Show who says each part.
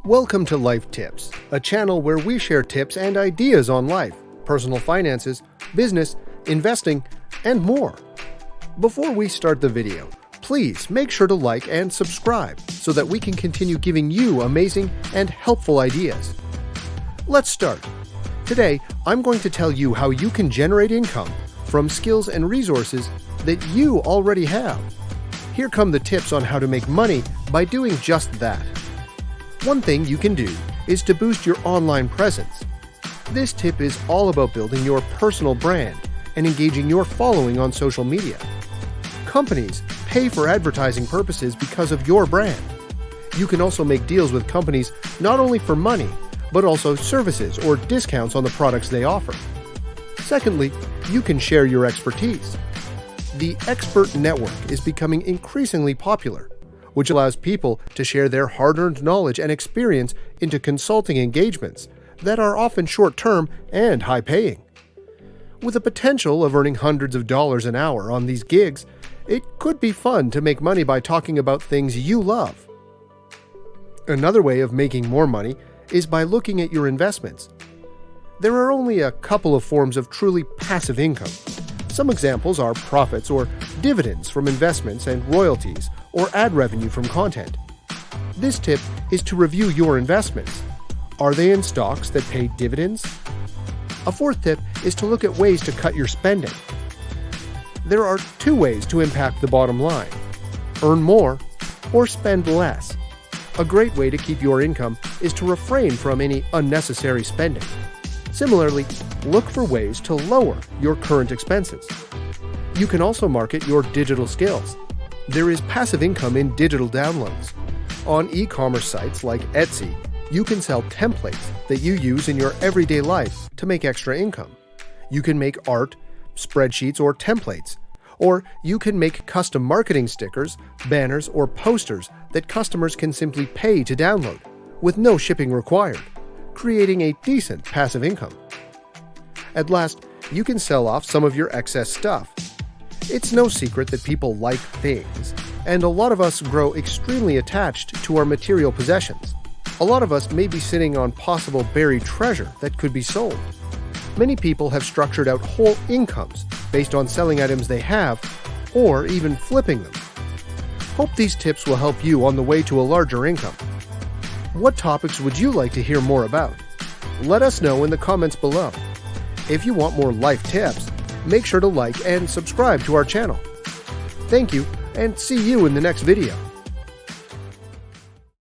Speaker 1: Welcome to Life Tips, a channel where we share tips and ideas on life, personal finances, business, investing, and more. Before we start the video, please make sure to like and subscribe so that we can continue giving you amazing and helpful ideas. Let's start. Today, I'm going to tell you how you can generate income from skills and resources that you already have. Here come the tips on how to make money by doing just that. One thing you can do is to boost your online presence. This tip is all about building your personal brand and engaging your following on social media. Companies pay for advertising purposes because of your brand. You can also make deals with companies not only for money, but also services or discounts on the products they offer. Secondly, you can share your expertise. The expert network is becoming increasingly popular, which allows people to share their hard-earned knowledge and experience into consulting engagements that are often short-term and high-paying. With the potential of earning hundreds of dollars an hour on these gigs, it could be fun to make money by talking about things you love. Another way of making more money is by looking at your investments. There are only a couple of forms of truly passive income. Some examples are profits or dividends from investments and royalties or ad revenue from content. This tip is to review your investments. Are they in stocks that pay dividends? A fourth tip is to look at ways to cut your spending. There are two ways to impact the bottom line: earn more or spend less. A great way to keep your income is to refrain from any unnecessary spending. Similarly, look for ways to lower your current expenses. You can also market your digital skills. There is passive income in digital downloads. On e-commerce sites like Etsy, you can sell templates that you use in your everyday life to make extra income. You can make art, spreadsheets, or templates. Or you can make custom marketing stickers, banners, or posters that customers can simply pay to download, with no shipping required, creating a decent passive income. At last, you can sell off some of your excess stuff. It's no secret that people like things, and a lot of us grow extremely attached to our material possessions. A lot of us may be sitting on possible buried treasure that could be sold. Many people have structured out whole incomes based on selling items they have, or even flipping them. Hope these tips will help you on the way to a larger income. What topics would you like to hear more about? Let us know in the comments below. If you want more life tips, make sure to like and subscribe to our channel. Thank you, and see you in the next video.